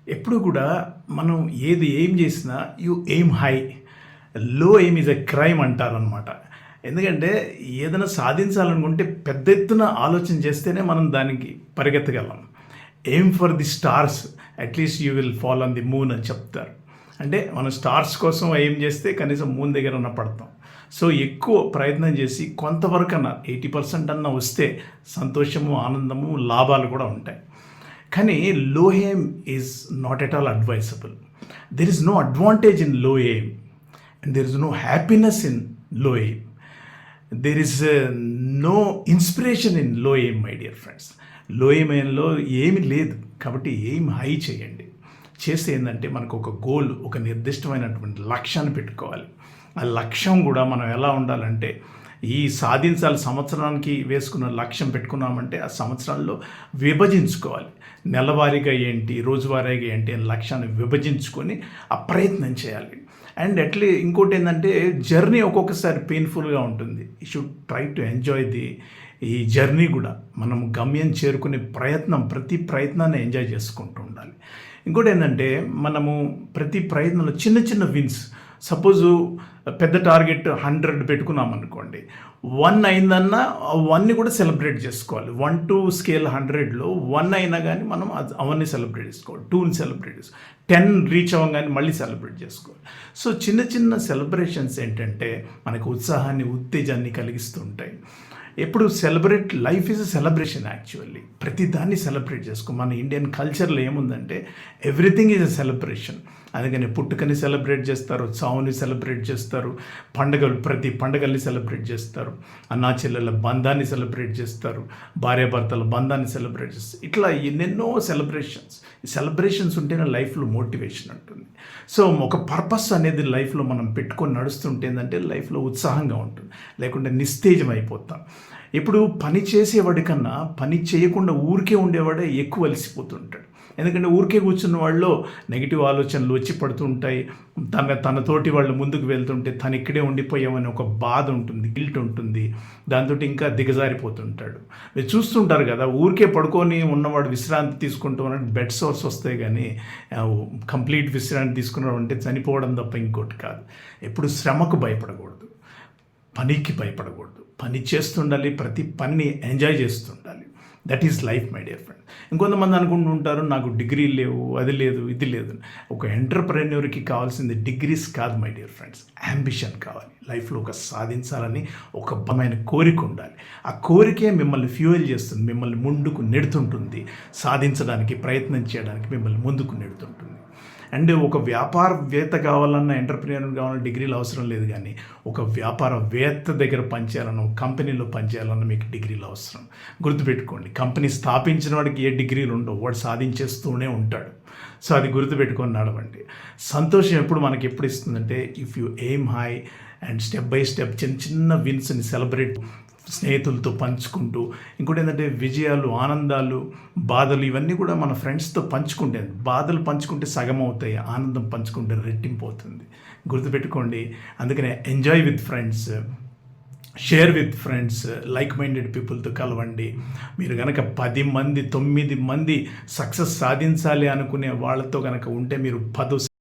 ఎప్పుడు కూడా మనం ఏది ఏం చేసినా యు ఎయిమ్ హై, లో ఎయిమ్ ఈజ్ ఎ క్రైమ్ అంటారనమాట. ఎందుకంటే ఏదైనా సాధించాలనుకుంటే పెద్ద ఎత్తున ఆలోచన చేస్తేనే మనం దానికి పరిగెత్తగలం. Aim for the stars, at least you will fall on the moon అని చెప్తారు. అంటే మనం స్టార్స్ కోసం ఎయిమ్ చేస్తే కనీసం మూన్ దగ్గర పడతాం. సో ఎక్కువ ప్రయత్నం చేసి కొంతవరకు అన్నా 80% అన్నా వస్తే సంతోషము, ఆనందము, లాభాలు కూడా ఉంటాయి. కానీ low aim is not at all advisable. There is no advantage in low aim and there is no happiness in low aim. There is no inspiration in low aim, my dear friends. Low ఎయిమ్లో ఏమి లేదు. కాబట్టి aim high చేయండి. చేస్తే ఏంటంటే మనకు ఒక goal, ఒక నిర్దిష్టమైనటువంటి లక్ష్యాన్ని పెట్టుకోవాలి. ఆ లక్ష్యం కూడా మనం ఎలా ఉండాలంటే, ఈ సాధించాలి సంవత్సరానికి వేసుకున్న లక్ష్యం పెట్టుకున్నామంటే ఆ సంవత్సరాల్లో విభజించుకోవాలి. నెలవారీగా ఏంటి, రోజువారీగా ఏంటి అని లక్ష్యాన్ని విభజించుకొని ఆ ప్రయత్నం చేయాలి. అండ్ ఇంకోటి ఏంటంటే, జర్నీ ఒక్కొక్కసారి పెయిన్ఫుల్గా ఉంటుంది. You should try to enjoy ఈ జర్నీ కూడా. మనం గమ్యం చేరుకునే ప్రతి ప్రయత్నాన్ని ఎంజాయ్ చేసుకుంటూ ఉండాలి. ఇంకోటి ఏంటంటే, మనము ప్రతి ప్రయత్నంలో చిన్న చిన్న విన్స్, సపోజు పెద్ద టార్గెట్ 100 పెట్టుకున్నాం అనుకోండి, 1 అయిందన్నా 1ని కూడా సెలబ్రేట్ చేసుకోవాలి. 1 to స్కేల్ 100లో 1 అయినా కానీ మనం అవన్నీ సెలబ్రేట్ చేసుకోవాలి. 2ని సెలబ్రేట్ చేసుకోవాలి. 10 రీచ్ అవ్వగానే మళ్ళీ సెలబ్రేట్ చేసుకోవాలి. సో చిన్న చిన్న సెలబ్రేషన్స్ ఏంటంటే మనకు ఉత్సాహాన్ని, ఉత్తేజాన్ని కలిగిస్తుంటాయి. ఎప్పుడు life is a celebration. Actually ప్రతి దాన్ని సెలబ్రేట్ చేసుకో. మన ఇండియన్ కల్చర్లో ఏముందంటే ఎవ్రీథింగ్ ఈజ్ అ సెలబ్రేషన్. అందుకని పుట్టుకని సెలబ్రేట్ చేస్తారు, చావుని సెలబ్రేట్ చేస్తారు, ప్రతి పండుగల్ని సెలబ్రేట్ చేస్తారు, అన్నా చెల్లెల బంధాన్ని సెలబ్రేట్ చేస్తారు, భార్యాభర్తల బంధాన్ని సెలబ్రేట్ చేస్తారు. ఇట్లా ఎన్నెన్నో సెలబ్రేషన్స్ ఉంటేనే లైఫ్లో మోటివేషన్ ఉంటుంది. సో ఒక పర్పస్ అనేది లైఫ్లో మనం పెట్టుకొని నడుస్తుంటే ఏంటంటే లైఫ్లో ఉత్సాహంగా ఉంటుంది, లేకుంటే నిస్తేజం అయిపోతాం. ఇప్పుడు పని చేసేవాడి కన్నా పని చేయకుండా ఊరికే ఉండేవాడే ఎక్కువ అలసిపోతుంటాడు. ఎందుకంటే ఊరికే కూర్చున్న వాళ్ళు నెగిటివ్ ఆలోచనలు వచ్చి పడుతుంటాయి. తన తోటి వాళ్ళు ముందుకు వెళ్తుంటే తను ఇక్కడే ఉండిపోయామని ఒక బాధ ఉంటుంది, గిల్ట్ ఉంటుంది. దాంతో ఇంకా దిగజారిపోతుంటాడు. మీరు చూస్తుంటారు కదా, ఊరికే పడుకొని ఉన్నవాడు విశ్రాంతి తీసుకుంటూ ఉన్నట్టు బెడ్ సోర్స్ వస్తాయి, కానీ కంప్లీట్ విశ్రాంతి తీసుకున్నాడు అంటే చనిపోవడం తప్ప ఇంకోటి కాదు. ఎప్పుడు శ్రమకు భయపడకూడదు, పనికి భయపడకూడదు. పని చేస్తుండాలి, ప్రతి పనిని ఎంజాయ్ చేస్తుండాలి. That is life, my dear friend. ఇంకొంతమంది అనుకుంటుంటారు నాకు డిగ్రీ లేవు, అది లేదు, ఇది లేదు. ఒక ఎంటర్‌ప్రెన్యూర్‌కి కావాల్సింది డిగ్రీస్ కాదు మై డియర్ ఫ్రెండ్స్, యాంబిషన్ కావాలి. లైఫ్లో ఒక సాధించాలని ఒక బలమైన కోరిక ఉండాలి. ఆ కోరికే మిమ్మల్ని ఫ్యూయల్ చేస్తుంది, మిమ్మల్ని ముందుకు నెడుతుంటుంది, సాధించడానికి ప్రయత్నం చేయడానికి మిమ్మల్ని ముందుకు నెడుతుంటుంది. అండ్ ఒక వ్యాపారవేత్త కావాలన్నా, ఎంటర్‌ప్రెన్యూర్ కావాలన్నా డిగ్రీలు అవసరం లేదు. కానీ ఒక వ్యాపారవేత్త దగ్గర పనిచేయాలన్నా, ఒక కంపెనీలో పనిచేయాలన్నా మీకు డిగ్రీలు అవసరం. గుర్తుపెట్టుకోండి, కంపెనీ స్థాపించిన వాడికి ఏ డిగ్రీలు ఉండవు, వాడు సాధించేస్తూనే ఉంటాడు. సో అది గుర్తుపెట్టుకొని నడవండి. సంతోషం ఎప్పుడు ఇస్తుందంటే, if you aim high and step by step చిన్న చిన్న విన్స్ని సెలబ్రేట్ స్నేహితులతో పంచుకుంటూ. ఇంకోటి ఏంటంటే విజయాలు, ఆనందాలు, బాధలు ఇవన్నీ కూడా మన ఫ్రెండ్స్తో పంచుకుంటే, బాధలు పంచుకుంటే సగం అవుతాయి, ఆనందం పంచుకుంటే రెట్టింపు అవుతుంది. గుర్తుపెట్టుకోండి. అందుకనే enjoy with friends, share with friends, like minded పీపుల్తో కలవండి. మీరు కనుక 10 మంది 9 మంది సక్సెస్ సాధించాలి అనుకునే వాళ్ళతో కనుక ఉంటే మీరు 10